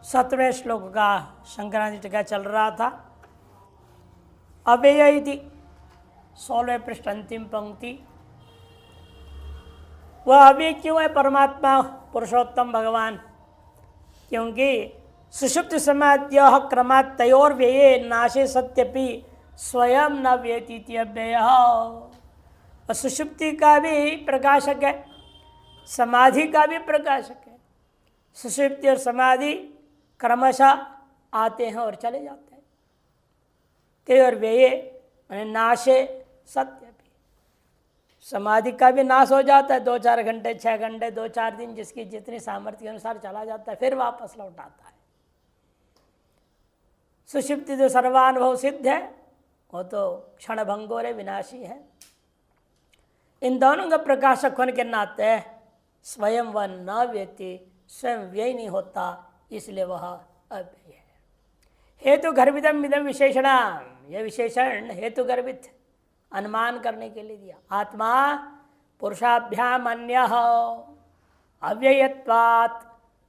17वें श्लोक का संक्रांति टीका चल रहा था। अव्यय इति 16वें पृष्ठ अंतिम पंक्ति। वह अव्यय क्यों है परमात्मा पुरुषोत्तम भगवान? क्योंकि सुषुप्त समाध्य क्रमात् तयोर्व्यये नाशे सत्यपि स्वयं न व्यतीति अव्ययः। और सुषुप्ति का भी प्रकाशक है, समाधि का भी प्रकाशक है। सुषुप्ति और समाधि क्रमशः आते हैं और चले जाते हैं। तयोर्व्यये माने नाशे सत्य भी, समाधि का भी नाश हो जाता है। 2-4 घंटे 6 घंटे 2-4 दिन जिसकी जितनी सामर्थ्य के अनुसार चला जाता है, फिर वापस लौट आता है। सुषुप्ति जो सर्वानुभव सिद्ध है वो तो क्षण भंगुर विनाशी है। इन दोनों का प्रकाशक होने के नाते स्वयं वह न व्यति, स्वयं व्यय नहीं होता, इसलिए वह अव्यय है। हेतु गर्भितम इदम विशेषण, यह विशेषण हेतु गर्भित अनुमान करने के लिए दिया। आत्मा पुरुषाभ्याम अन्यः अव्ययत्वात्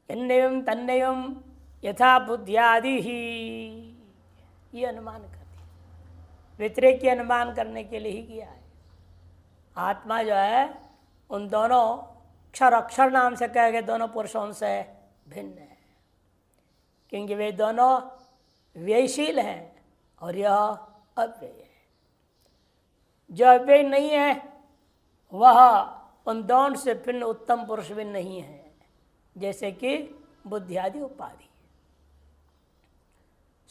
अन्यं तन्यं यथा बुद्ध्यादि ही, ये अनुमान कर दिया। व्यतिरेकी अनुमान करने के लिए ही किया है। आत्मा जो है उन दोनों क्षर अक्षर नाम से कहे गए दोनों पुरुषों से भिन्न है, क्योंकि वे दोनों व्ययशील हैं और यह अव्यय है। जो अव्यय नहीं है वह उन दोनों से भिन्न उत्तम पुरुष भी नहीं है, जैसे कि बुद्धियादि उपाधि।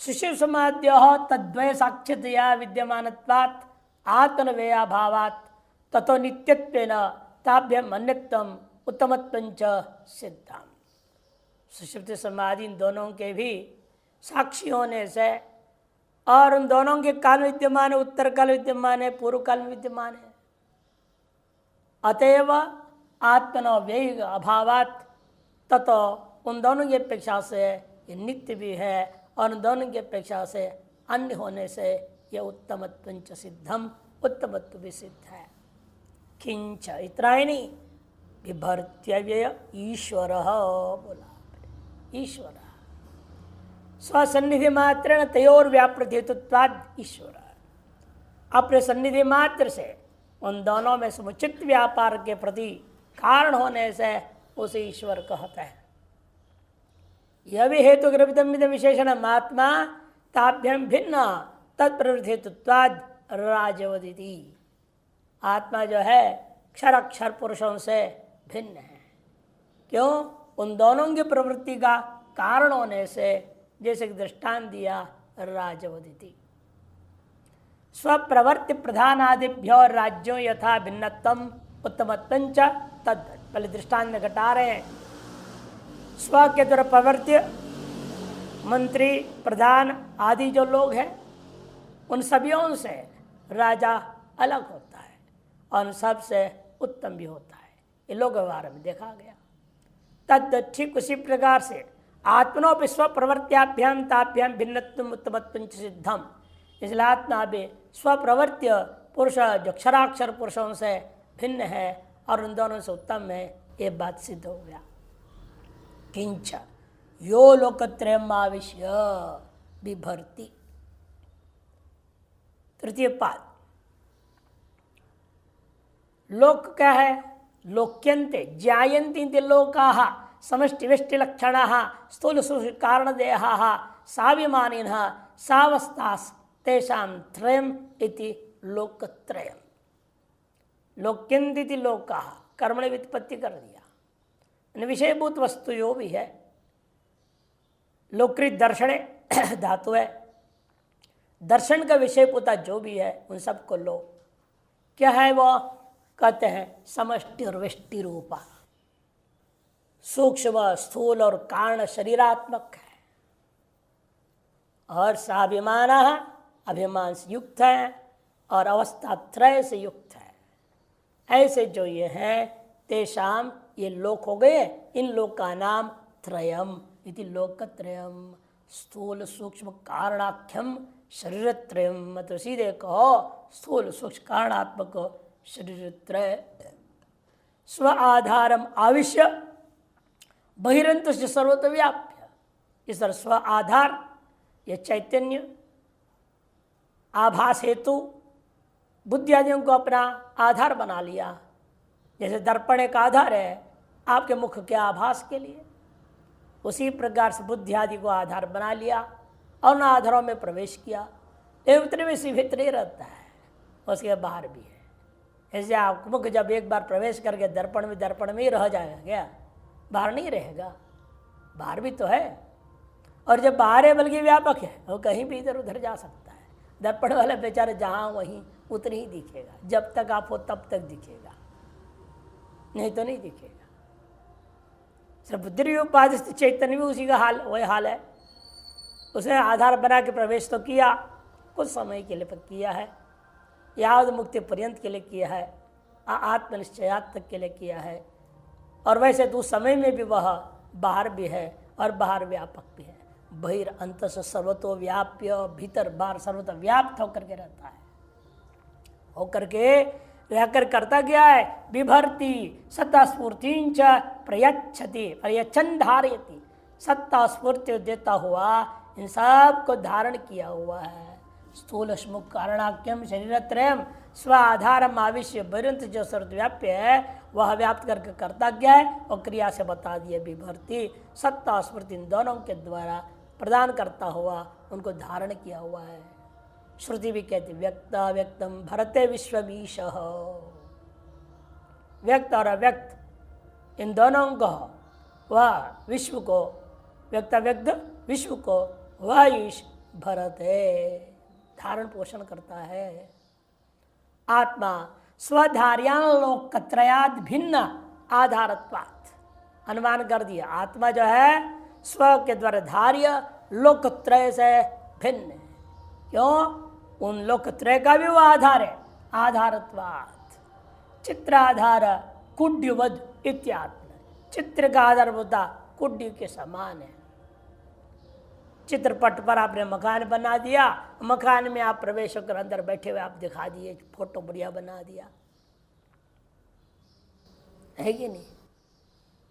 सुषुप्त समाध्य तद्वय साक्षितया विद्यमानत्वात् आत्मव्ययाभावात् ततो नित्यत्वेन ताभ्यम अन्यत्वम उत्तमत्वं च सिद्धम्। सुषुप्त समाधि इन दोनों के भी साक्षी होने से और उन दोनों के काल विद्यमान है, उत्तर काल विद्यमान है, पूर्व काल में विद्यमान है। अतएव आत्मनो व्यय अभावात् ततो उन दोनों की अपेक्षा से ये नित्य भी है और उन दोनों की अपेक्षा से अन्य होने से यह उत्तमत्वं च सिद्धम, उत्तमत्व भी सिद्ध है। किंच, इतना ही नहीं, बिभर्त्यव्यय ईश्वर बोला। ईश्वर स्वसन्निधि मात्र तयोर व्यापृत हेतुत्वाद ईश्वर, अपने सन्निधि मात्र से उन दोनों में समुचित व्यापार के प्रति कारण होने से उसे ईश्वर कहते हैं। यह भी हेतु ग्रभितम विशेषण आत्मा ताभ्यम भिन्न तत्प्रवृत्ति हेतुत्वाद राजवदिति। आत्मा जो है क्षर अक्षर पुरुषों से भिन्न है। क्यों? उन दोनों की प्रवृत्ति का कारण होने से, जैसे दृष्टांत दिया राजवदिति। स्वप्रवृत्ति प्रधानादिभ्यो राज्यों यथा भिन्नतम उत्तमत्वं च तद्। पहले दृष्टांत में घटा रहे हैं। स्व के द्वारा प्रवृत्ति मंत्री प्रधान आदि जो लोग हैं उन सभियों से राजा अलग होता है और सबसे उत्तम भी होता है। ये लोक व्यवहार में देखा गया। तद ठीक उसी प्रकार से आत्मनोपि स्वप्रवृत्त्याभ्याम ताभ्याम भिन्नत्वम उत्तमत्वं च सिद्धम। इसलिए आत्मा भी स्वप्रवृत्ति पुरुष जो क्षराक्षर पुरुषों से भिन्न है और उन दोनों से उत्तम है, ये बात सिद्ध हो गया। किंच यो लोकत्रयम् आविश्य बिभर्ति। तृतीय पाद, लोक क्या है? लोक्यन्ते ज्यायन्ति लोकाः समष्टि व्यष्टि लक्षणाः स्थूल सूक्ष्म कारणदेहाः साभिमानिनः सावस्थास् तेषां त्रयम् इति लोकत्रयम्। लोक्यन्ते इति लोकाः कर्मणि व्युत्पत्ति कर दिया। विषयभूत वस्तु जो भी है, लोकृत दर्शने धातु है, दर्शन का विषयभूता जो भी है उन सबको लो। क्या है वो? कहते हैं समष्टि और व्यष्टि रूपा, सूक्ष्म स्थूल और कारण शरीरात्मक है। और साभिमान अभिमान से युक्त है और अवस्था त्रय से युक्त है। ऐसे जो ये हैं तेषाम, ये लोक हो गए। इन लोक का नाम त्रयम इति लोकत्रयम। स्थूल सूक्ष्म कारणाख्यम शरीर त्रयम, मतलब सीधे कहो स्थूल सूक्ष्म कारणात्मक शरीर त्रय। स्व आधारम आविश्य बहिरंत से सर्वत्र व्याप्य, इस तरह स्व आधार, ये चैतन्य आभास हेतु बुद्धि आदियों को अपना आधार बना लिया। जैसे दर्पण एक आधार है आपके मुख के आभास के लिए, उसी प्रकार से बुद्धि आदि को आधार बना लिया और उन आधारों में प्रवेश किया। ये उतने में सिर्फ भीतर ही रहता है, उसके बाहर भी है। ऐसे आप मुख जब एक बार प्रवेश करके दर्पण में ही रह जाएगा क्या, बाहर नहीं रहेगा, बाहर भी तो है। और जब बाहर है बल्कि व्यापक है, वो कहीं भी इधर उधर जा सकता है। दर्पण वाले बेचारे जहाँ वहीं उतनी ही दिखेगा, जब तक आप हो तब तक दिखेगा, नहीं तो नहीं दिखेगा। सिर्फ बुद्धि उपाधि चैतन्य भी उसी का हाल वही हाल है। उसने आधार बना के प्रवेश तो किया, कुछ समय के लिए किया है, यावद मुक्ति पर्यंत के लिए किया है, आत्मनिश्चयात तक के लिए किया है। और वैसे तो उस समय में भी वह बाहर भी है और बाहर व्यापक भी है। बहिर अंत से सर्वतो व्याप्य, भीतर बाहर सर्वतो व्याप्त होकर के रहता है। होकर के रहकर करता क्या है, बिभर्ती सत्ता स्फूर्तिंच प्रयच्छति प्रयच्छन धारयति, सत्ता स्फूर्ति देता हुआ इन सब को धारण किया हुआ है। स्थूल स्मुख कारणाख्यम शरीरत्रयम स्वाधारम आविश्य बरिंत जो सर्वव्याप्य है वह व्याप्त करके करता क्या है और क्रिया से बता दिए। बिभर्ती सत्ता स्फूर्ति इन दोनों के द्वारा प्रदान करता हुआ उनको धारण किया हुआ है। श्रुति भी कहती व्यक्त व्यक्तम भरते विश्वमीश, व्यक्त और अव्यक्त इन दोनों को वह विश्व को, व्यक्त व्यक्त विश्व को वह ईश भरते धारण पोषण करता है। आत्मा स्वधार्यालोकत्रयाद भिन्न आधारत्वात्, अनुमान कर दिया आत्मा जो है स्व के द्वारा धार्य लोकत्रय से भिन्न है। क्यों, उन लोकत्रय का भी वो आधार है। आधारत्वात् चित्राधार कुड्यवद इत्यात्म, चित्र का आधार होता कुड्य के समान है। चित्रपट पर आपने मकान बना दिया, मकान में आप प्रवेश होकर अंदर बैठे हुए आप दिखा दिए, फोटो बढ़िया बना दिया, है कि नहीं।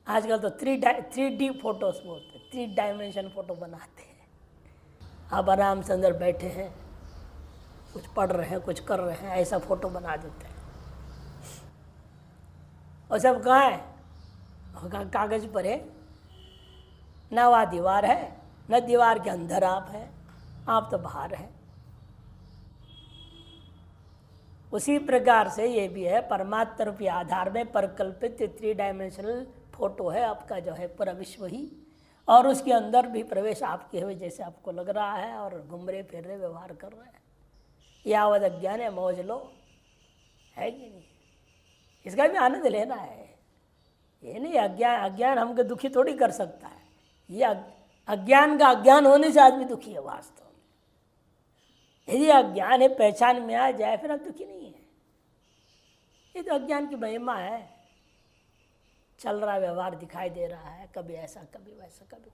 आजकल तो 3D फोटोज बोलते, 3 डायमेंशन फोटो बनाते हैं। आप आराम से अंदर बैठे हैं, कुछ पढ़ रहे हैं, कुछ कर रहे हैं, ऐसा फोटो बना देते हैं। और सब कहाँ है, कागज पर है, न वहाँ दीवार है न दीवार के अंदर आप हैं, आप तो बाहर हैं। उसी प्रकार से ये भी है, परमात्मा रूपी आधार में परिकल्पित 3 डायमेंशनल फोटो है आपका जो है पूरा विश्व ही, और उसके अंदर भी प्रवेश आपके हुए जैसे आपको लग रहा है और घूम रहे फिर रहे व्यवहार कर रहे हैं। यावद अज्ञान है मौज लो, है कि नहीं। इसका भी आनंद लेना है। ये नहीं अज्ञान हमको दुखी थोड़ी कर सकता है। ये अज्ञान का अज्ञान होने से आदमी दुखी है वास्तव में। यदि अज्ञान है पहचान में आ जाए फिर आप दुखी नहीं है। ये तो अज्ञान की महिमा है। चल रहा व्यवहार दिखाई दे रहा है, कभी ऐसा कभी वैसा, कभी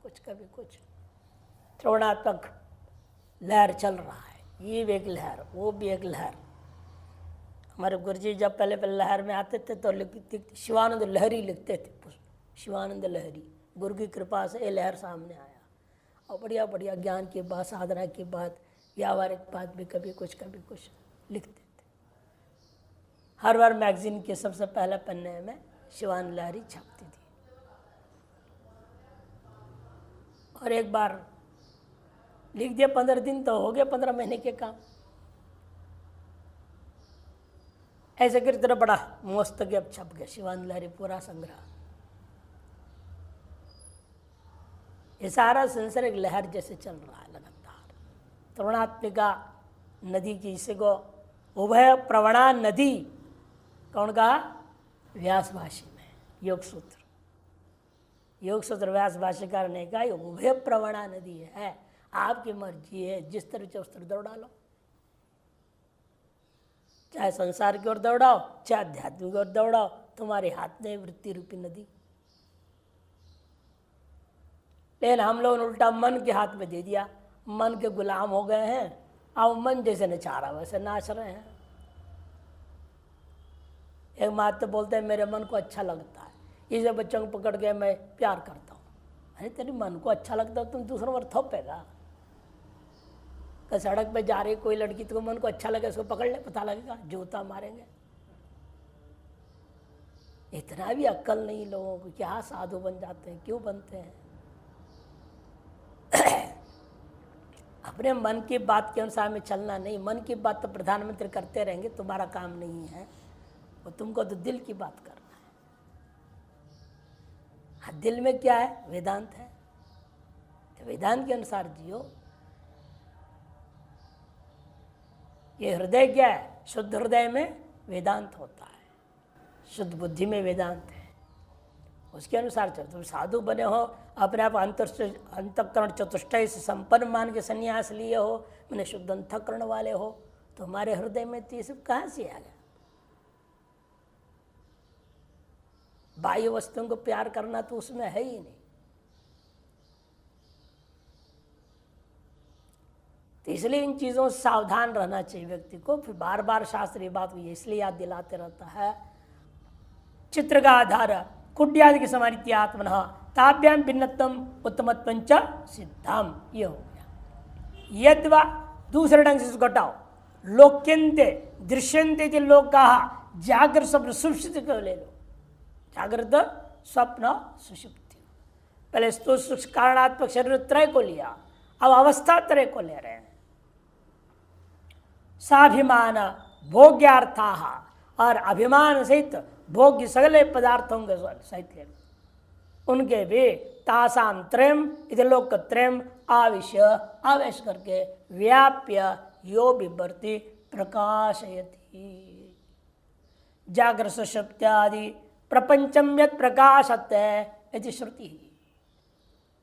कुछ त्रिगुणात्मक लहर चल रहा है, ये भी एक लहर वो भी एक लहर। हमारे गुरुजी जब पहले लहर में आते थे तो शिवानंद लहरी लिखते थे, शिवानंद लहरी। गुरु की कृपा से ये लहर सामने आया और बढ़िया बढ़िया ज्ञान की बात, साधना की बात, व्यावहारिक बात भी कभी कुछ लिखते थे। हर बार मैगजीन के सबसे पहले पन्ने में शिवानंद लहरी छपती थी। और एक बार लिख दिया 15 दिन तो हो गया 15 महीने के काम। ऐसे कर तरह बड़ा मस्त के अब छप गया शिवानंद लहरी पूरा संग्रह। ये सारा संसार एक लहर जैसे चल रहा है लगातार। त्रिगुणात्मिका नदी की इसे को उभय प्रवणा नदी कौन कहा, व्यास भाष्य में योग सूत्र व्यास भाष्यकार ने कहा ये उभय प्रवणा नदी है। आपकी मर्जी है, जिस तरह से उस तरह दौड़ा लो, चाहे संसार की ओर दौड़ाओ चाहे आध्यात्मिक ओर दौड़ाओ, तुम्हारे हाथ में वृत्ति रूपी नदी। लेकिन हम लोगों ने उल्टा मन के हाथ में दे दिया, मन के गुलाम हो गए हैं। अब मन जैसे नचा रहा वैसे नाच रहे हैं। एक माँ तो बोलते हैं मेरे मन को अच्छा लगता है, इसे बच्चों को पकड़ के मैं प्यार करता हूँ, अरे तेरे मन को अच्छा लगता तुम दूसरों पर थोपेगा। तो सड़क पे जा रही कोई लड़की तो मन को अच्छा लगे उसको पकड़ ले, पता लगेगा, जूता मारेंगे। इतना भी अक्ल नहीं लोगों को, क्या साधु बन जाते हैं, क्यों बनते हैं? अपने मन की बात के अनुसार में चलना नहीं। मन की बात तो प्रधानमंत्री करते रहेंगे, तुम्हारा काम नहीं है वो, तुमको तो दिल की बात करना है। हाँ, दिल में क्या है? वेदांत है, तो वेदांत के अनुसार जियो। ये हृदय क्या है? शुद्ध हृदय में वेदांत होता है, शुद्ध बुद्धि में वेदांत है, उसके अनुसार चलो। तुम साधु बने हो, अपने आप अंतःकरण चतुष्टय से संपन्न मान के संन्यास लिए हो, मैंने शुद्ध अंतःकरण वाले हो, तुम्हारे हृदय में तो ये सब कहाँ से आ गया? बाह्य वस्तुओं को प्यार करना तो उसमें है ही नहीं। तो इसलिए इन चीज़ों से सावधान रहना चाहिए व्यक्ति को। फिर बार बार शास्त्रीय बात को इसलिए याद दिलाते रहता है। चित्र का आधार कुड्यादि की समानित्य आत्मनः ताभ्याम भिन्नत्वम उत्तमत्वं च सिद्धम, ये हो गया। यद्वा दूसरे ढंग से इसको घटाओ, लोक्यन्ते दृश्यन्ते जो लोग कहा, जागृत स्वप्न सुषुप्ति को ले लो। जागृत स्वप्न सुषुप्ति, पहले स्थूल कारणात्मक शरीर त्रय को लिया, अब अवस्था त्रय को ले रहे हैं। साभिमान भोग्यार्था, और अभिमान सहित भोग्य सगले पदार्थों के सहित ले लो, उनके भी तासाम त्रयम इधर लोक त्रयम आविश्य आवेश करके व्याप्य यो बिभर्ति प्रकाशयति। जागृत सुषुप्त्यादि प्रपंचम यत् प्रकाशत्य इति श्रुति।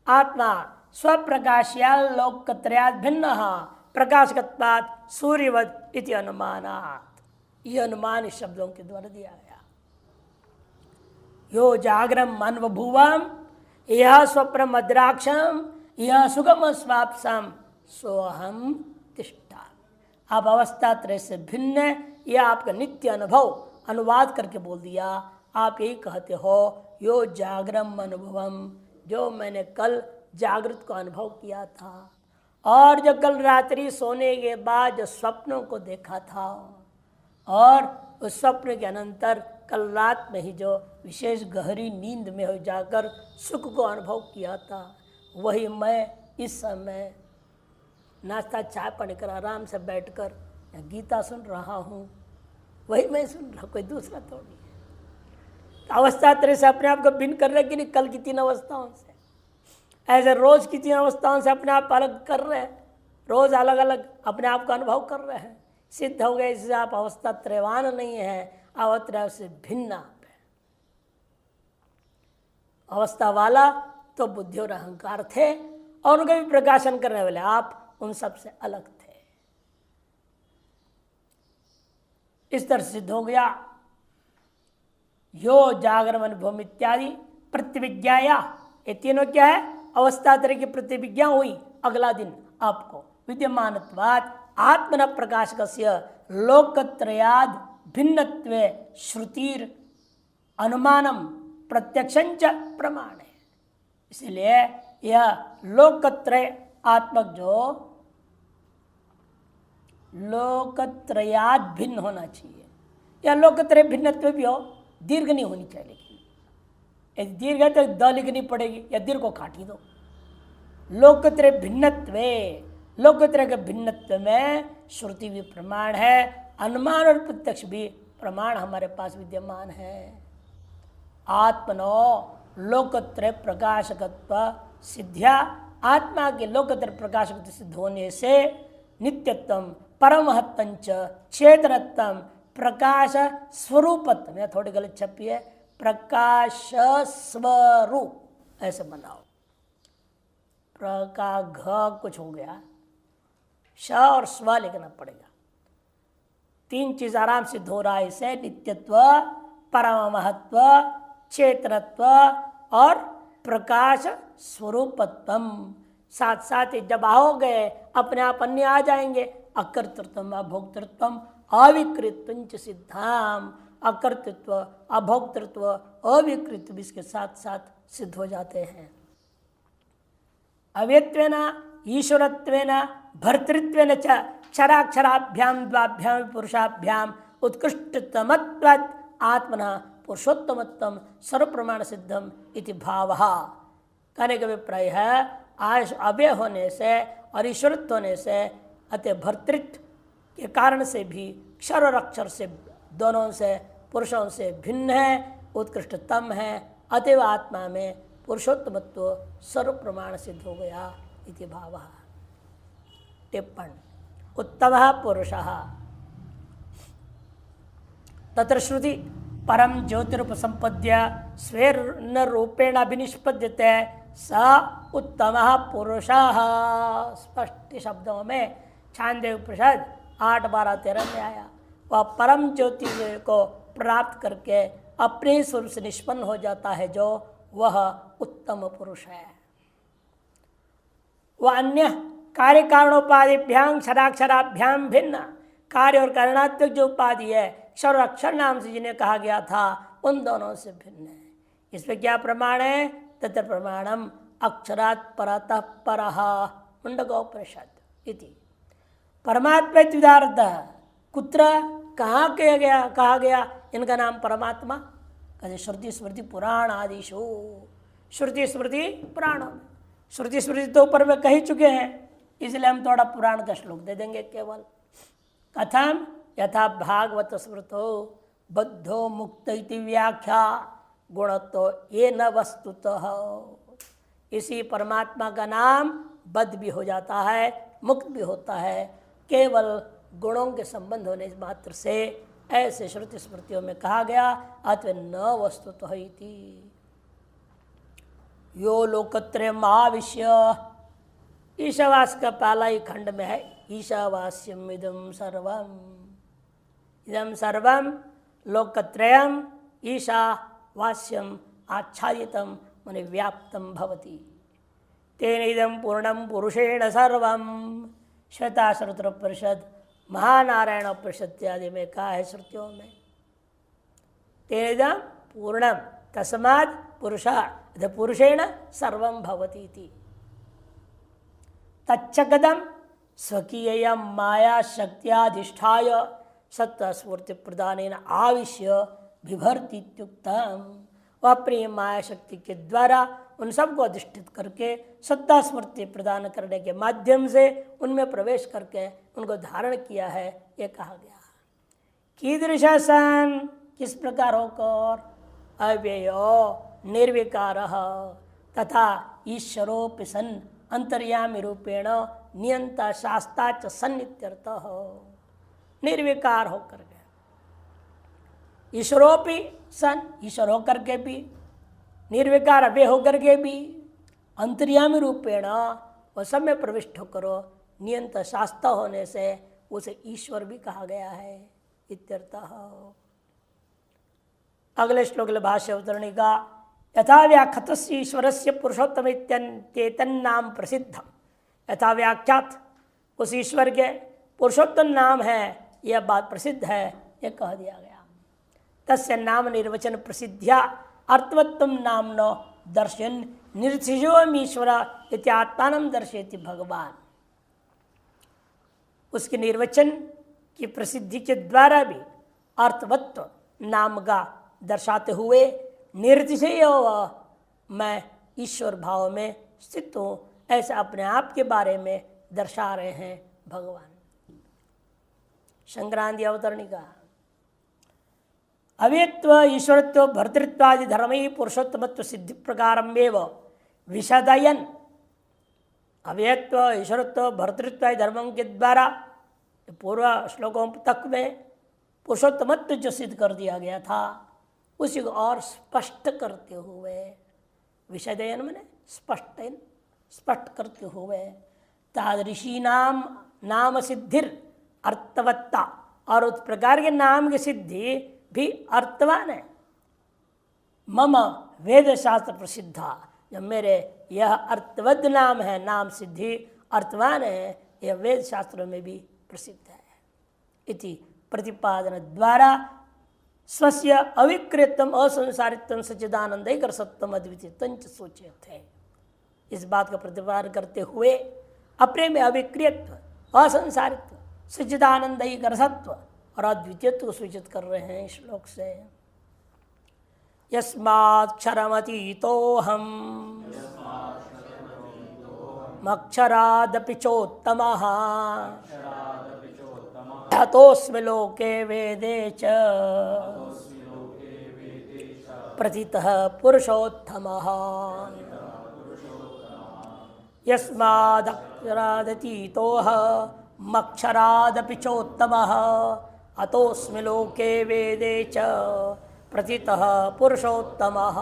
आत्मा स्वप्रकाश्या लोकत्रयात् भिन्नः प्रकाशकत्वात् सूर्यवत् इति अनुमानात्। यह अनुमान इस शब्दों के द्वारा दिया गया। यो जागरम अन्वभुवम यह स्वप्न मद्राक्षम यह सुगम स्वाप्सम सोहम तिष्ठा। आप अवस्था त्रय से भिन्न है, यह आपका नित्य अनुभव अनुवाद करके बोल दिया। आप यही कहते हो यो जागरम अनुभवम, जो मैंने कल जागृत को अनुभव किया था, और जो कल रात्रि सोने के बाद जो स्वप्नों को देखा था, और उस स्वप्न के अनंतर कल रात में ही जो विशेष गहरी नींद में हो जाकर सुख को अनुभव किया था, वही मैं इस समय नाश्ता चाय पढ़कर आराम से बैठकर गीता सुन रहा हूँ, वही मैं सुन रहा, कोई दूसरा थोड़ी है। अवस्था तरह से अपने आप को भिन्न कर रहे कि नहीं, कल की 3 अवस्थाओं से, ऐसे रोज की 3 अवस्थाओं से अपने आप अलग कर रहे हैं, रोज अलग अलग अपने आप का अनुभव कर रहे हैं। सिद्ध हो गए इससे आप अवस्था त्रयवान नहीं है, अवत्रय से भिन्न आप है। अवस्था वाला तो बुद्धि और अहंकार थे, और उनका भी प्रकाशन करने वाले आप उन सब से अलग थे। इस तरह सिद्ध हो गया यो जागरण अनुभव इत्यादि प्रतिविज्ञा। ये तीनों क्या है? अवस्था तरह की प्रतिविज्ञा हुई अगला दिन आपको विद्यमानत्वात् आत्मन प्रकाशकस्य लोकत्रयाद भिन्नत्वे श्रुतिर अनुमानम प्रत्यक्षंच प्रमाण है। इसलिए यह लोकत्रय आत्मक जो लोकत्रयाद भिन्न होना चाहिए, या लोकत्रय भिन्नत्व भी हो, दीर्घ नहीं होनी चाहिए। लेकिन यदि दीर्घ है तो द लिखनी पड़ेगी, या दीर्घ को काटी दो। लोकत्रय भिन्नत्वे, लोकत्रय के भिन्नत्व में श्रुति भी प्रमाण है, अनुमान और प्रत्यक्ष भी प्रमाण हमारे पास विद्यमान है। आत्मनो लोकत्रय प्रकाशकत्व सिद्ध्या, आत्मा के लोकत्रय प्रकाशकत्व सिद्ध होने से नित्यत्व परमहत्व चेतनत्व प्रकाश स्वरूपत्व, थोड़ी गलत छपी है, प्रकाश स्वरूप ऐसे बनाओ। का घ कुछ हो गया, श और स्व लिखना पड़ेगा। 3 चीज आराम से धो रहा है इसे, नित्यत्व, परम महत्व, चेतनत्व और प्रकाश स्वरूपत्वम। साथ साथ ही जब आओगे अपने आप अन्य आ जाएंगे। अकर्तृत्व अभोक्तृत्व अविकृत सिद्धाम, अकर्तृत्व अभोक्तृत्व अविकृत इसके साथ साथ सिद्ध हो जाते हैं। अव्यत्वेन ईश्वरत्वेन भर्तृत्वेन च क्षराक्षराभ्यां द्वाभ्यां पुरुषाभ्यां उत्कृष्टतमत्वात् आत्मनः पुरुषोत्तमत्वं सर्वप्रमाण सिद्धम इति भावः। कहने का अभिप्राय है अव्यय होने से और ईश्वरत्व होने से अतः भर्तृत्व के कारण से भी क्षर और अक्षर से दोनों से पुरुषों से भिन्न है, उत्कृष्टतम है, अतएव आत्मा में पुरुषोत्तमत्व सर्व प्रमाण सिद्ध हो गया इति भावः। टिप्पण उत्तमः पुरुषः तत्र श्रुति परम ज्योतिरुपसंपद्य स्वेन रूपेण अभिनिष्पद्यते स उत्तमः पुरुषः। स्पष्ट शब्दों में छांदोग्य उपनिषद 8-12-13 में आया। वह परम ज्योति को प्राप्त करके अपने स्वरूप से निष्पन्न हो जाता है जो वह उत्तम पुरुष है। वह अन्य कार्य कारणोपाधिभ्यां क्षराक्षराभ्याम भिन्न कार्य और कारणात्मक जो उपाधि है क्षर और अक्षर नाम से जिन्हें कहा गया था उन दोनों से भिन्न है। इसमें क्या प्रमाण है? तत्र प्रमाणम अक्षरात् परतः परः मुंडकोपनिषद इति। परमात्मा द्विधार्थ कुत्र कहाँ कहा गया इनका नाम परमात्मा? कहते श्रुति स्मृति पुराण आदिशु। श्रुति स्मृति पुराणों में, श्रुति स्मृति तो ऊपर में कह ही चुके हैं, इसलिए हम थोड़ा पुराण का श्लोक दे देंगे केवल। कथम यथा भागवत स्मृतो बद्धो मुक्त इति व्याख्या गुणत्व ये न वस्तुतः। इसी परमात्मा का नाम बद्ध भी हो जाता है, मुक्त भी होता है, केवल गुणों के संबंध होने मात्र से ऐसे श्रुति स्मृतियों में कहा गया। अतः न वस्तुतः इति। यो लोकत्रयम् आविश्य, ईशावास का पहला ही खंड में है ईशावास्यम इदं सर्वम। इदं सर्वम लोकत्रयम् ईशावास्यम आच्छादितम मने व्याप्तम भवति। तेन इदं पूर्णं पुरुषेण सर्वम। श्वेताश्वतर परिषद, महानारायण उपनिषद इत्यादि में कहा है श्रुतियों में। तेन इदं पूर्णम तस्मात् पुरुषः पुरुषेण सर्वं भवति इति। तच्चगदम स्वकीय माया शक्त्याधिष्ठाय सत्तास्फूर्ति प्रदानेन आविश्य बिभर्ति इत्युक्तम। वह अपनी माया शक्ति के द्वारा उन सबको अधिष्ठित करके सत्ता स्मृति प्रदान करने के माध्यम से उनमें प्रवेश करके उनको धारण किया है, ये कहा गया। कीदृशन, किस प्रकार होकर? अव्ययो निर्विकारः तथा ईश्वरोऽपि सन् अंतर्यामी रूपेण नियंता शास्ता च सन्नित्यर्थः। निर्विकार होकर के, ईश्वरोपि सन, ईश्वर होकर के भी, निर्विकार अव्यय होकर के भी, अंतर्यामी रूपेण वह सब में प्रविष्ट होकर नियंत शास्ता होने से उसे ईश्वर भी कहा गया है इत्यर्थः। अगले श्लोक भाष्य अवतरणी का यथा व्याख्यात ईश्वरस्य पुरुषोत्तम इत्येतन्नाम प्रसिद्धम। यथा व्याख्यात उस ईश्वर के पुरुषोत्तम नाम है, यह बात प्रसिद्ध है, यह कह दिया गया। तस्य नाम निर्वचन प्रसिद्ध्या अर्थवत्तम नामनो दर्शन निर्थिजोमीश्वर इत्यात्मानं दर्शयति भगवान। उसके निर्वचन की प्रसिद्धि के द्वारा भी अर्थवत्व नाम का दर्शाते हुए निर्तिशय मैं ईश्वर भाव में स्थित हूँ ऐसा अपने आप के बारे में दर्शा रहे हैं भगवान। संक्रांति अवतरणिका अव्यत्व ईश्वरत्व भर्तृत्वादि धर्म ही पुरुषोत्तमत्व सिद्धि प्रकारमेव विशदयन। अव्यत्व ईश्वरत्व भर्तृत्वादि धर्मों के द्वारा पूर्व श्लोकों तक में पुरुषोत्तमत्व जो सिद्ध कर दिया गया था उसी को और स्पष्ट करते हुए, विशदयन मैंने स्पष्ट करते हुए तादृशी नाम सिद्धिर अर्थवत्ता, और उस प्रकार के नाम की सिद्धि भी अर्थवान है। मम वेद शास्त्र प्रसिद्धा, जब मेरे यह अर्थवद नाम है, नाम सिद्धि अर्थवान है, यह वेद शास्त्रों में भी प्रसिद्ध है इति प्रतिपादन द्वारा स्वस्य अविकृतम असंसारित्वम सच्चिदानंदैकर सत्यम अद्वितीयं च सूचयते। इस बात का प्रतिपादन करते हुए अपने में अविक्रियत्व, असंसारित्व, सच्चिदानंदयी रसत्व और अद्वितीयत्व को सूचित कर रहे हैं श्लोक से। यस्माक्षरमतीतोऽहम् मक्षरादपि चोत्तमः अतोऽस्मि लोके वेदे च प्रथितः पुरुषोत्तमः। यस्मादक्षरादतीतोऽहम् मक्षरादपि चोत्तमः अतोऽस्मि लोके वेदे च प्रथितः पुरुषोत्तमः।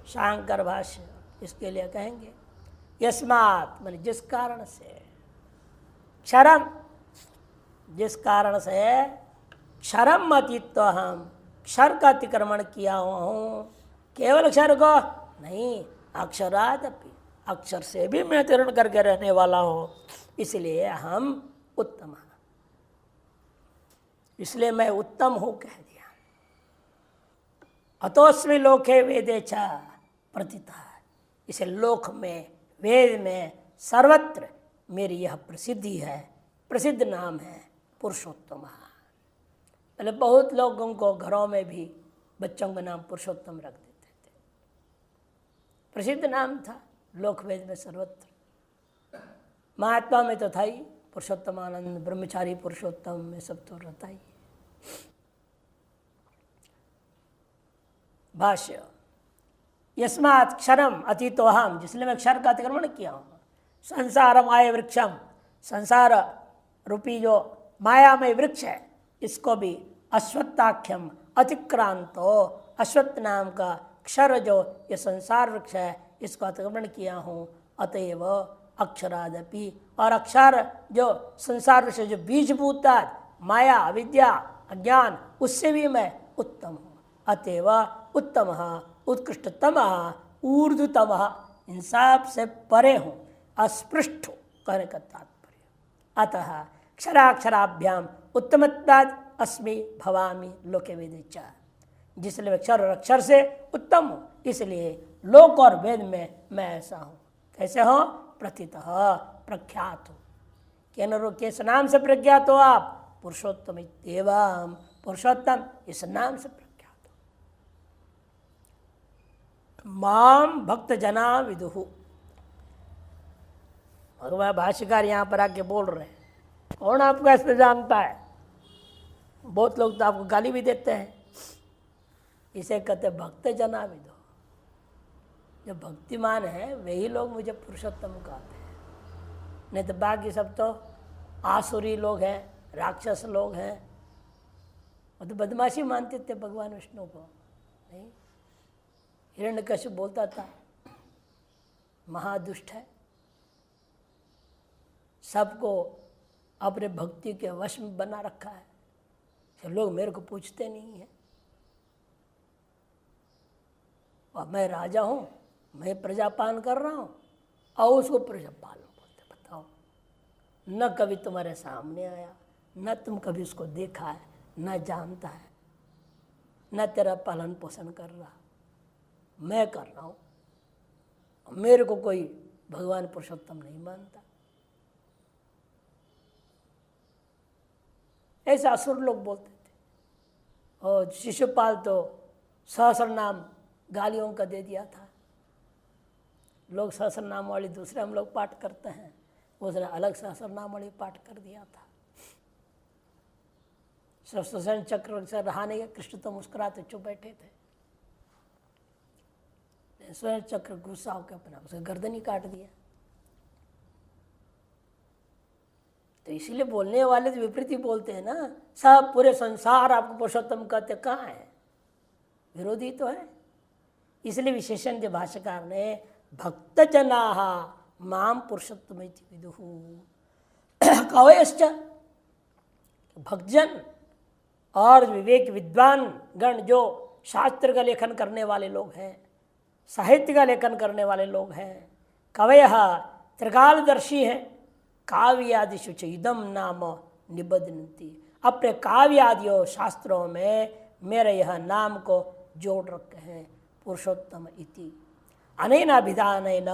शांकर भाष्य इसके लिए कहेंगे यस्मात् माने जिस कारण से, क्षरम जिस कारण से, क्षरम अतीत हम क्षर का अतिक्रमण किया हुआ हूँ। केवल क्षर को नहीं, अक्षरादपि अक्षर से भी मैं अतिक्रमण करके रहने वाला हूँ, इसलिए हम उत्तम हैं, इसलिए मैं उत्तम हूँ कह दिया। अतोस्मि लोके वेदे च प्रथितः, इसे लोक में, वेद में, सर्वत्र मेरी यह प्रसिद्धि है, प्रसिद्ध नाम है पुरुषोत्तम। पहले बहुत लोगों को घरों में भी बच्चों का नाम पुरुषोत्तम रख देते थे, प्रसिद्ध नाम था लोक वेद में सर्वत्र। महात्मा में तो था ही पुरुषोत्तम आनंद, ब्रह्मचारी पुरुषोत्तम में सब तो रहता ही। भाष्य यस्मात् क्षरम अतीतोहम, जिसने मैं क्षर का अतिक्रमण किया हूँ। संसार माया वृक्षम, संसार रूपी जो मायामय वृक्ष है, इसको भी अश्वत्थाख्यम अतिक्रांतो, अश्वत्थ नाम का क्षर जो ये संसार वृक्ष है, इसको अतिक्रमण किया हूँ। अतएव अक्षरादपि, और अक्षर जो संसार वृक्ष जो बीजभूता माया अविद्या अज्ञान, उससे भी मैं उत्तम हूँ। अतएव उत्तम, उत्कृष्टतम, ऊर्ध्वतम, इन सब से परे हूँ, अस्पृष्ट कहने का तात्पर्य। अतः क्षराक्षराभ्याम उत्तमत्वाद अस्मि भवामि लोके वेदे च, जिसलिए अक्षर और अक्षर से उत्तम हूँ, इसलिए लोक और वेद में मैं ऐसा हूँ। कैसे हो? प्रथितः, प्रख्यात हो। किस नाम से प्रख्यात हो आप? पुरुषोत्तम एवं, पुरुषोत्तम इस नाम से प्रख्यात हो। माम भक्त जना विदुहु, भगवान भाष्यकार यहाँ पर आके बोल रहे हैं, कौन आपको ऐसे जानता है? बहुत लोग तो आपको गाली भी देते हैं, इसे कहते भक्त जना विदु। जो भक्तिमान है वही लोग मुझे पुरुषोत्तम कहते हैं, नहीं तो बाकी सब तो आसुरी लोग हैं, राक्षस लोग हैं। वो तो बदमाशी मानते थे भगवान विष्णु को। नहीं, हिरण्यकश्यप बोलता था महादुष्ट है, सबको अपने भक्ति के वश में बना रखा है, तो लोग मेरे को पूछते नहीं हैं, और मैं राजा हूँ, मैं प्रजा पालन कर रहा हूँ, और उसको प्रजा पालन बोलते। बताओ, न कभी तुम्हारे सामने आया, न तुम कभी उसको देखा है, न जानता है, न तेरा पालन पोषण कर रहा, मैं कर रहा हूँ। मेरे को कोई भगवान पुरुषोत्तम नहीं मानता। ऐसे असुर लोग बोलते थे। और शिशुपाल तो सहस्र नाम गालियों का दे दिया था। लोग सहस्र नाम वाली दूसरे हम लोग पाठ करते हैं, उसने अलग सहस्र नाम वाली पाठ कर दिया था। सुदर्शन चक्र से रहा नहीं, कृष्ण तो मुस्कुराते चुप बैठे थे। सुदर्शन चक्र गुस्सा होकर अपना उसका गर्दन ही काट दिया। तो इसीलिए बोलने वाले तो विपरीत ही बोलते हैं ना, सब पूरे संसार आपको पुरुषोत्तम कहते, कहाँ है? विरोधी तो है। इसलिए विशेषण के भाष्यकार ने भक्त जना माम पुरुषोत्तम विदुहु कवयश्च, भक्तजन और विवेक विद्वान गण जो शास्त्र का लेखन करने वाले लोग हैं, साहित्य का लेखन करने वाले लोग हैं, कवय त्रिकालदर्शी हैं, काव्यादिषु च इदम नाम निबध्नन्ति, अपने काव्यादियों शास्त्रों में मेरे यह नाम को जोड़ रखे हैं, पुरुषोत्तम इति। अनेनाभिधानेन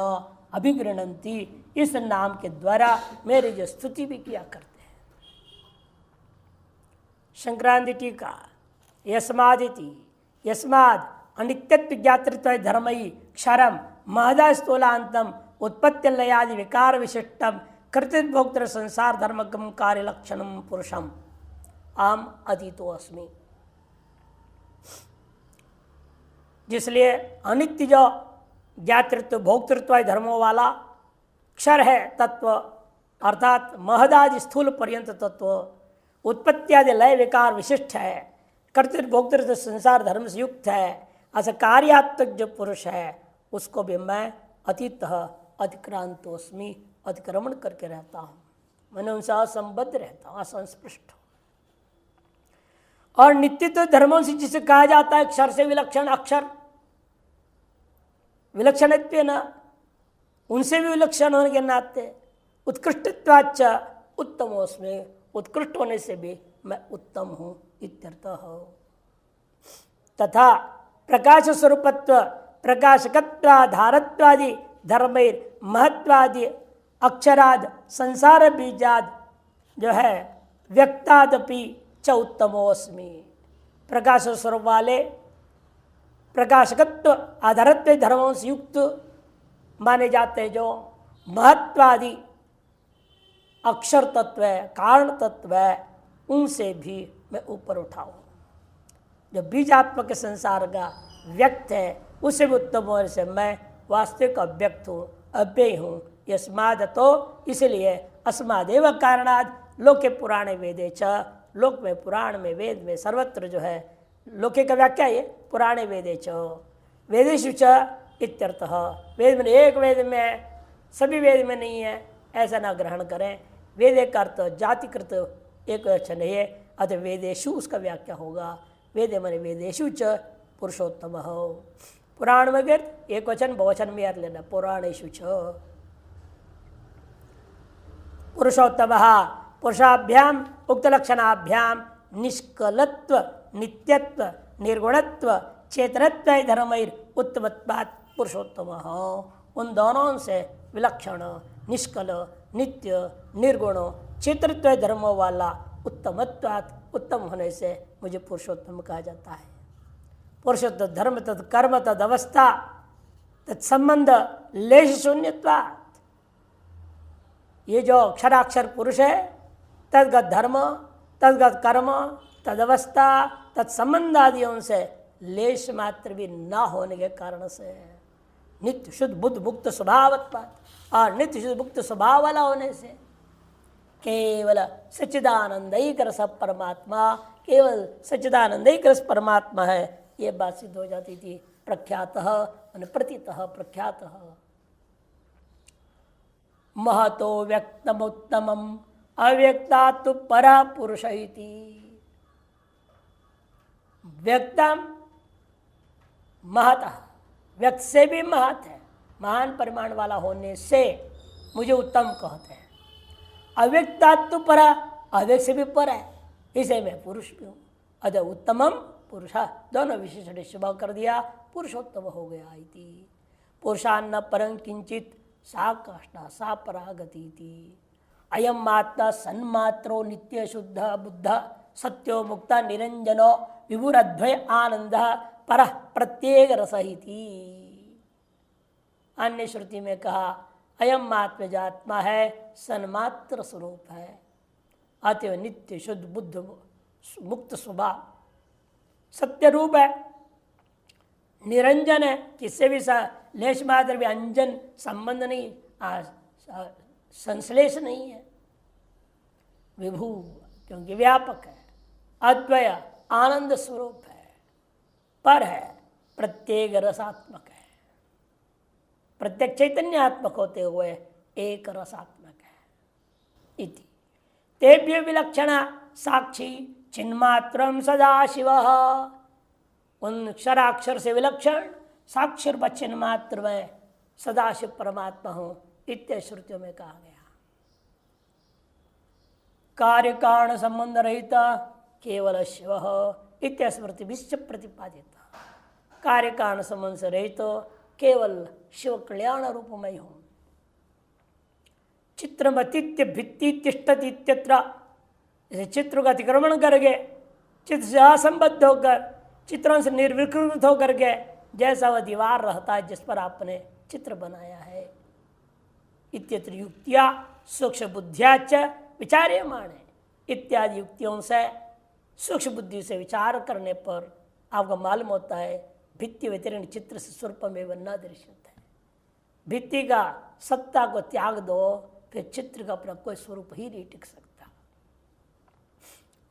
अभिगृह्णन्ति, इस नाम के द्वारा मेरी जो स्तुति भी किया करते हैं। संक्रांति टीका यस्मादिति यस्माद् अनित्यत्व ज्ञातृत्व धर्मयि क्षरम महदा स्थूलांतम उत्पत्ति लयादि विकार विशिष्टम कृतित भोक्तृ संसार धर्मकम कार्य लक्षणम पुरुषम आम अतीतो अस्मि। जिसलिए अनित्य जो ज्ञातृत्व भोक्तृत्व धर्मों वाला क्षर है तत्व, अर्थात महदादि स्थूल पर्यंत तत्व, उत्पत्ति आदि लय विकार विशिष्ट है, कर्तृत्व भोक्तृत्व संसार धर्म से युक्त है, ऐसा कार्यात्मक जो पुरुष है उसको भी मैं अतीतः अतिक्रांतोस्मि, अतिक्रमण करके रहता हूँ, मैंने उनसे असंबद्ध रहता हूँ, असंस्पृष्ट हूँ। और नित्यत्व धर्मों से जिसे कहा जाता है अक्षर से विलक्षण, अक्षर विलक्षणत्व न, उनसे भी विलक्षण होने के नाते उत्कृष्टत्वाच्च उत्तमोस्मि, उत्कृष्ट होने से भी मैं उत्तम हूँ इत्यर्थः। तथा प्रकाश स्वरूपत्व प्रकाशकत्वाधारत्वादि धर्मैर महत्वादि अक्षराद संसार बीजाद जो है व्यक्तादपि च उत्तमोस्मि। प्रकाश स्वरूप वाले प्रकाशकत्व आधारत्व धर्मों से युक्त माने जाते हैं जो महत्वादि अक्षर तत्व है, कारण तत्व है, उनसे भी मैं ऊपर उठा हूँ। जो बीजात्मक संसार का व्यक्त है उससे भी उत्तम होने से मैं वास्तविक अव्यक्त हूँ, अव्यय हूँ। यस्माद तो इसलिए अस्मादेव कारणाद लोके पुराणे वेदे च, लोक में पुराण में वेद में सर्वत्र जो है लोके का व्याख्या है पुराणे वेदे च वेदेषु च इत्यर्थः। वेद में एक वेद में है, सभी वेद में नहीं है, ऐसा ना ग्रहण करें। वेद एक अर्थ जातिकृत एक वचन है, अतः वेदेषु उसका व्याख्या होगा। वेद मन वेदेषु च पुरुषोत्तम हो। पुराण में एक वचन बहुवचन में अर्थ लेना, पुराणेषु च पुरुषोत्तम पुरुषाभ्याम उक्त लक्षणाभ्याम निष्कलत्व नित्यत्व निर्गुणत्व चेतनत्व धर्मैर उत्तमत्वात् पुरुषोत्तम हो। उन दोनों से विलक्षण निष्कल नित्य निर्गुण चेतनत्व धर्मों वाला उत्तमत्वात् उत्तम होने से मुझे पुरुषोत्तम कहा जाता है। पुरुषोत्तम धर्म तद कर्म तद अवस्था तत्संबंध लेश शून्यत्वात्। ये जो अक्षराक्षर पुरुष है तद्गत धर्म तद्गत कर्म तदवस्था तत्संबंध आदियों से लेश मात्र भी न होने के कारण से नित्य शुद्ध बुद्ध मुक्त स्वभावत्वात् और नित्य शुद्ध मुक्त स्वभाव वाला होने से केवल सच्चिदानंदयिक रस परमात्मा, केवल सच्चिदानंदयिक रस परमात्मा है, ये बात सिद्ध हो जाती थी। प्रख्यातः प्रतीतः प्रख्यातः महतो व्यक्तमुत्तमम् अव्यक्तात् परा पुरुष इति। व्यक्तम महतः, व्यक्त से भी महत है, महान परिमाण वाला होने से मुझे उत्तम कहते हैं। अव्यक्तात् परा, अव्यक्त से भी पर है, इसे मैं पुरुष भी हूँ। अतः उत्तमम पुरुष, दोनों विशेषण शुभ कर दिया, पुरुषोत्तम हो गया इति। पुरुषान्न परं किंचित सा काष्ठा सा परागति। अयम आत्मा सन्मात्रो नित्य शुद्ध बुद्ध सत्यो मुक्ता निरंजनो विभुरद्वय आनंद पर प्रत्येक रसहिति। अन्य श्रुति में कहा अयम आत्मा जो आत्मा है सन्मात्र स्वरूप है, अतएव नित्य शुद्ध बुद्ध मुक्त स्वभाव सत्य रूप है, निरंजन है, किससे भी लेश मात्र भी अंजन संबंध नहीं, संश्लेष नहीं है, विभू क्योंकि व्यापक है, अद्वय आनंद स्वरूप है, पर है, प्रत्येक रसात्मक है, प्रत्येक चैतन्यात्मक होते हुए एक रसात्मक है इति। तेभ्य विलक्षण साक्षी चिन्मात्रम सदाशिव। उन अक्षराक्षर से विलक्षण साक्षर व चिन्ह मात्र में सदाशिव परमात्मा हूँ इत्य श्रुतियों में कहा गया। कार्य कारण संबंध रहित केवल शिव इत्य स्मृति विश्व प्रतिपादित। कार्य कारण संबंध से रहित केवल शिव कल्याण रूपमय हूं। चित्रमतीत्य भित्ति तिष्ठति इत्यत्र, जैसे चित्र का अतिक्रमण करके चित्र से असंबद्ध होकर चित्रों से निर्विकृत होकर के जैसा वह दीवार रहता है जिस पर आपने चित्र बनाया है। इत्यत्र युक्तिया सूक्ष्म बुद्धियाच विचार्यमाणे, इत्यादि युक्तियों से सूक्ष्म बुद्धि से विचार करने पर आपको मालूम होता है भित्ति व्यतिरिक्त चित्र से स्वरूपमेव न दृश्यते है। भित्ति का सत्ता को त्याग दो, फिर चित्र का अपना कोई स्वरूप ही नहीं टिक सकता।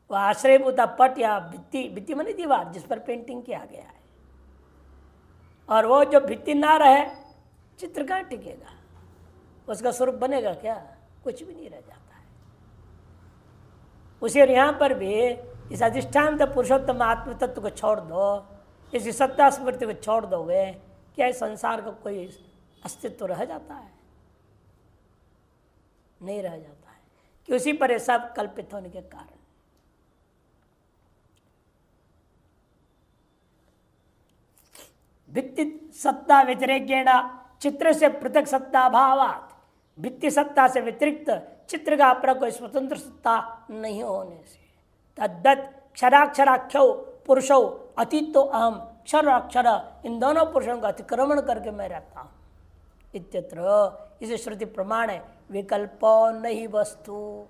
वह आश्रयभूता पट या भित्ति, भित्ति माने दीवार जिस पर पेंटिंग किया गया है, और वो जो भित्ति ना रहे चित्र कहाँ टिकेगा, उसका स्वरूप बनेगा क्या? कुछ भी नहीं रह जाता है। उसी यहाँ पर भी इस अधिष्ठान पुरुषोत्तम आत्म तत्व को छोड़ दो, इस सत्ता स्मृति को छोड़ दोगे, क्या इस संसार का कोई अस्तित्व रह जाता है? नहीं रह जाता है, कि उसी पर ये सब कल्पित होने के कारण। भित्ति सत्ता व्यतिरेकेण चित्र से पृथक सत्ता भावात, भित्ति सत्ता से व्यतिरिक्त चित्र का अपना कोई स्वतंत्र सत्ता नहीं होने से तद्दत क्षराक्षराख्यो पुरुषो अतीतो अहम, क्षर अक्षर इन दोनों पुरुषों का अतिक्रमण करके मैं रहता हूँ। इत्यत्र इसे श्रुति प्रमाण है विकल्पो नहीं वस्तु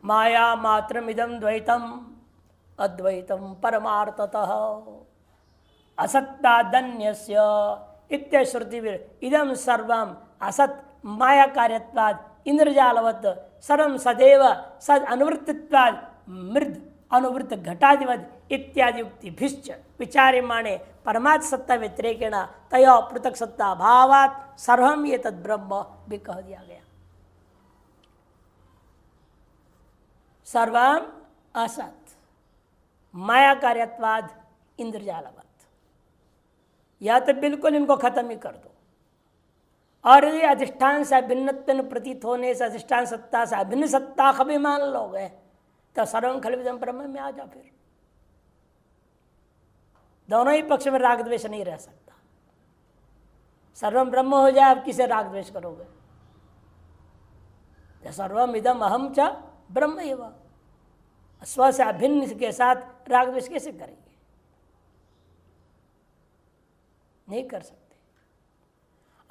माया मात्रमिदं द्वैतम अद्वैतम परमार्थतः असत्तादन्यस्य इत्यश्रुतिभिर इदं सर्वं असत् माया कार्यत्वाद इंद्रजालवत् सर्वं सदैव सद अनुवृत्तित्वाद मृद अनुवृत्त घटादिवद इत्यादि युक्तिभिश्च विचार्यमाणे परमात्म सत्ता व्यतिरेकेण तया पृथक सत्ता भावात् सर्वं ये तद ब्रह्म भी कह दिया गया। सर्वं असत माया कार्यत्वाद इंद्रजालवत्, या तो बिल्कुल इनको खत्म ही कर दो, और यदि अधिष्ठान से अभिन्नत्व प्रतीत होने से अधिष्ठान सत्ता से अभिन्न सत्ता का भी मान लोगे तो सर्वं खलविदं ब्रह्म में आ जाओ। फिर दोनों ही पक्ष में राग द्वेष नहीं रह सकता। सर्वम ब्रह्म हो जाए, आप किसे राग द्वेष करोगे? सर्वम इदम अहम च ब्रह्म एव, स्व से अभिन्न के साथ राग द्वेष कैसे करेंगे? नहीं कर सकते।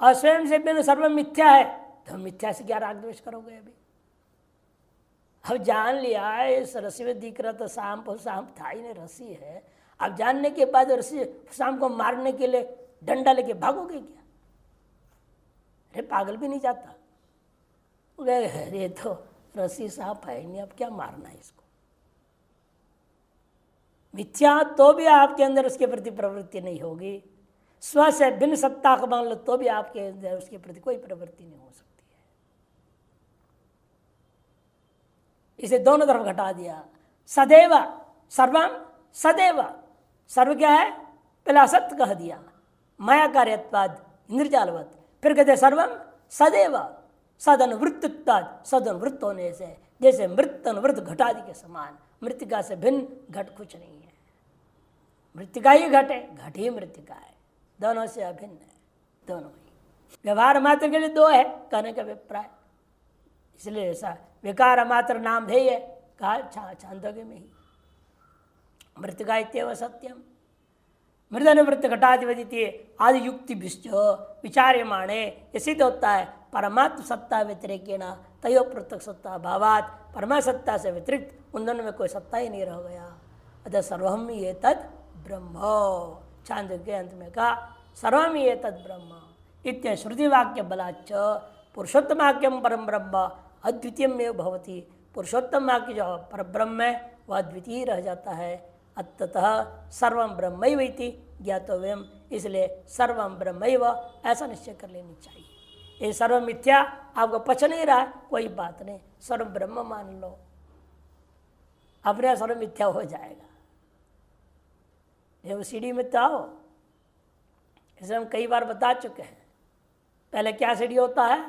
और स्वयं से बिन सर्व मिथ्या है तो मिथ्या से क्या राग द्वेष करोगे? अभी अब जान लिया है इस रस्सी में दिख रहा था सांप, और सांप था ही नहीं, रस्सी है। अब जानने के बाद रस्सी सांप को मारने के लिए डंडा लेके भागोगे क्या? अरे पागल भी नहीं जाता, अरे तो रस्सी सांप है नहीं, अब क्या मारना है इसको? मिथ्या तो भी आपके अंदर उसके प्रति प्रवृत्ति नहीं होगी, स्व से भिन्न सत्ता को मान लो तो भी आपके अंदर उसके प्रति कोई प्रवृत्ति नहीं हो सकती है। इसे दोनों तरफ घटा दिया। सदैव सर्वम सदैव, सर्व क्या है? पहले असत्य कह दिया, माया कार्यत्वाद इंद्रजालवत, फिर कहते सर्वम सदैव सदनुवृत्तत्वाद, सदनुवृत्त होने से जैसे मृत अनुवृत्त घटादि के समान, मृतिका से भिन्न घट कुछ नहीं है। मृतिका ही घट है, घट ही मृतिका है, दोनों से अभिन्न है, दोनों ही। व्यवहार मात्र के लिए दो है कहने का अभिप्राय, इसलिए ऐसा विकार मात्र नाम ध्येय कहा छांदोग्य में ही। मृतिका इत्येव सत्यम मृदनुवृत्त घटाधिपति आदि युक्ति विचार्यमाणे ये सिद्ध होता है परमात्म सत्ता व्यतिरेकेण तयो पृथक सत्ता भावात, परमात्म सत्ता से व्यतिरिक्त उन दोनों में कोई सत्ता ही नहीं रह गया। अतः सर्वम ये तद ब्रह्म, छांदोग्य के अंत में कहा सर्वम ये तद ब्रह्म इत्य श्रुतिवाक्य बलाच्च पुरुषोत्तमाख्यम परम ब्रह्म अद्वितीयमेव भवति। पुरुषोत्तम वाक्य जो परब्रह्म है वह अद्वितीय रह जाता है। अतः सर्वम ब्रह्मैव इति ज्ञातव्यम, इसलिए सर्वम ब्रह्मैव ऐसा निश्चय कर लेनी चाहिए। ये सर्व मिथ्या आपको पच नहीं रहा है, कोई बात नहीं, सर्व ब्रह्म मान लो, अपने सर्व मिथ्या हो जाएगा। ये सीढ़ी में तो आओ, इसे हम कई बार बता चुके हैं। पहले क्या सीढ़ी होता है?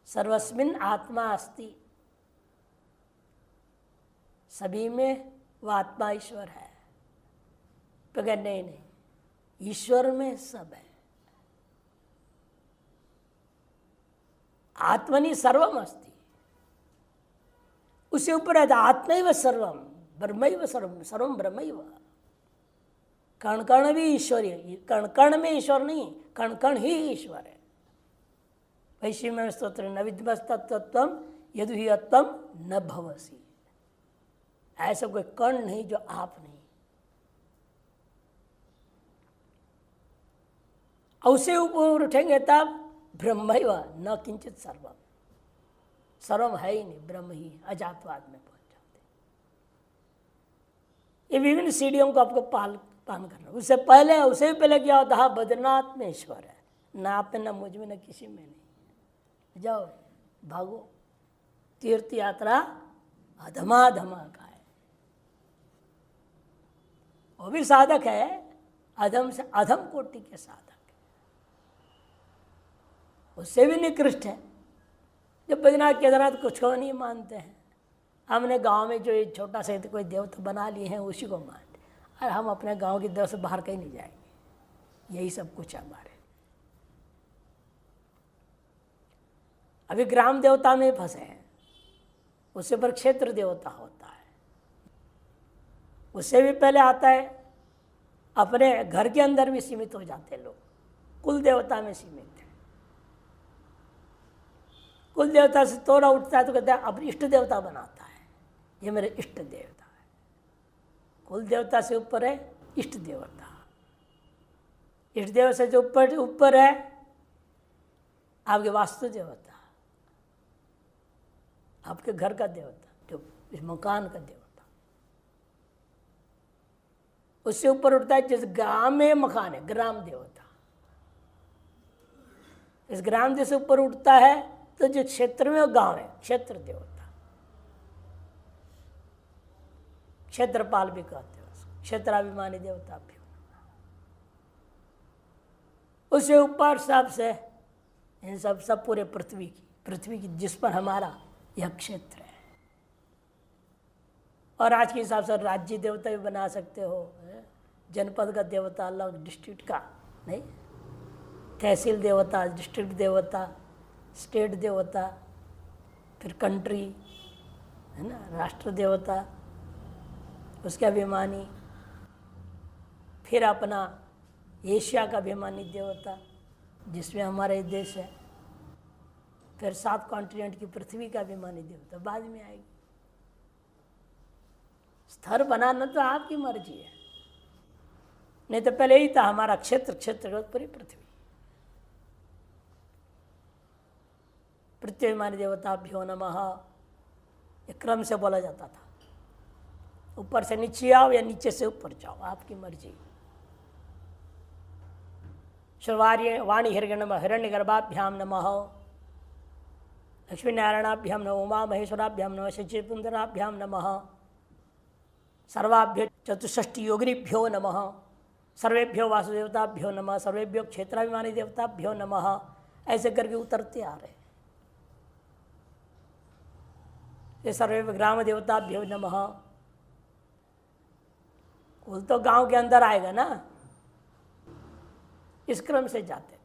सर्वस्मिन् आत्मा अस्ति, सभी में वह आत्मा ईश्वर है। तो कहे नहीं नहीं, ईश्वर में सब है। आत्मनि सर्वम अस्ति, उससे ऊपर है आत्मैव सर्वम ब्रह्मैव सर्वम, सर्वम ब्रह्मैव। कण कण भी ईश्वर है, कण कण में ईश्वर नहीं, कण कण ही ईश्वर है। वैश्वी में स्तोत्र न विद्मस्तत्वम यदु ही अत्वम न भवसी, ऐसा कोई कण नहीं जो आप नहीं। उससे ऊपर उठेंगे तब ब्रह्मैव न किंचित सर्वम, सर्वम है ही नहीं, ब्रह्म ही अजातवाद में पहुंच जाते। ये विभिन्न सीढ़ियों को आपको पालन करना। उससे भी पहले क्या होता है, बद्रीनाथ में ईश्वर है, न आप में न मुझ में न किसी में नहीं। जाओ भागो, तीर्थ यात्रा अधमाधमा का है, वो भी साधक है, अधम से अधम कोटि के साधक है, उससे भी निकृष्ट है। जब बद्रीनाथ केदारनाथ कुछ को नहीं मानते हैं, हमने गांव में जो छोटा सा कोई देवता बना लिए हैं उसी को मानते, और हम अपने गांव की दर से बाहर कहीं नहीं जाएंगे। यही सब कुछ है हमारे। अभी ग्राम देवता में फंसे हैं, उससे पर क्षेत्र देवता होता है। उससे भी पहले आता है अपने घर के अंदर भी सीमित हो जाते हैं लोग, कुल देवता में सीमित है। कुल देवता से थोड़ा उठता है तो कहता है अपनी इष्ट देवता बनाता है, ये मेरे इष्ट देवता है। कुल देवता से ऊपर है इष्ट देवता, इष्ट देवता से जो ऊपर है आपके वास्तु देवता, आपके घर का देवता, जो इस मकान का देवता। उससे ऊपर उठता है जिस ग्राम में मकान है, ग्राम देवता। इस ग्राम देवता से ऊपर उठता है तो जो क्षेत्र में गांव है, क्षेत्र देवता, क्षेत्रपाल भी कहते हैं उसको, क्षेत्राभिमानी देवता भी। उससे ऊपर सबसे इन सब पूरे पृथ्वी की जिस पर हमारा यह क्षेत्र है। और आज के हिसाब से राज्य देवता भी बना सकते हो, जनपद का देवता अलग, डिस्ट्रिक्ट का नहीं, तहसील देवता, डिस्ट्रिक्ट देवता, स्टेट देवता, फिर कंट्री है ना, राष्ट्र देवता, उसके अभिमानी, फिर अपना एशिया का अभिमानी देवता जिसमें हमारे देश है, फिर 7 कॉन्टिनेंट की पृथ्वी का अभिमानी देवता बाद में आएगी। स्तर बनाना तो आपकी मर्जी है, नहीं तो पहले ही था हमारा क्षेत्र पूरी पृथ्वी। पृथ्वीमानी देवताभ्यो नमः, ये क्रम से बोला जाता था। ऊपर से नीचे आओ या नीचे से ऊपर जाओ, आपकी मर्जी। श्रवार्य वाणी हिरण्यगर्भाभ्याम नमः, लक्ष्मी नारायणाभ्याम नमः, उमा महेश्वराभ्याम नमः, शचिपुंदराभ्याम नमः, सर्वाभ्यो चतुष्षष्टि योगिनीभ्यो नमः, सर्वेभ्यो वासुदेवताभ्यो नमः, सर्वेभ्यो क्षेत्राभिमानी देवताभ्यो नमः। ऐसे करके उतरते आ रहे। ये सर्वे ग्राम देवताभ्यो नमः, कुल तो गांव के अंदर आएगा ना, इस क्रम से जाते।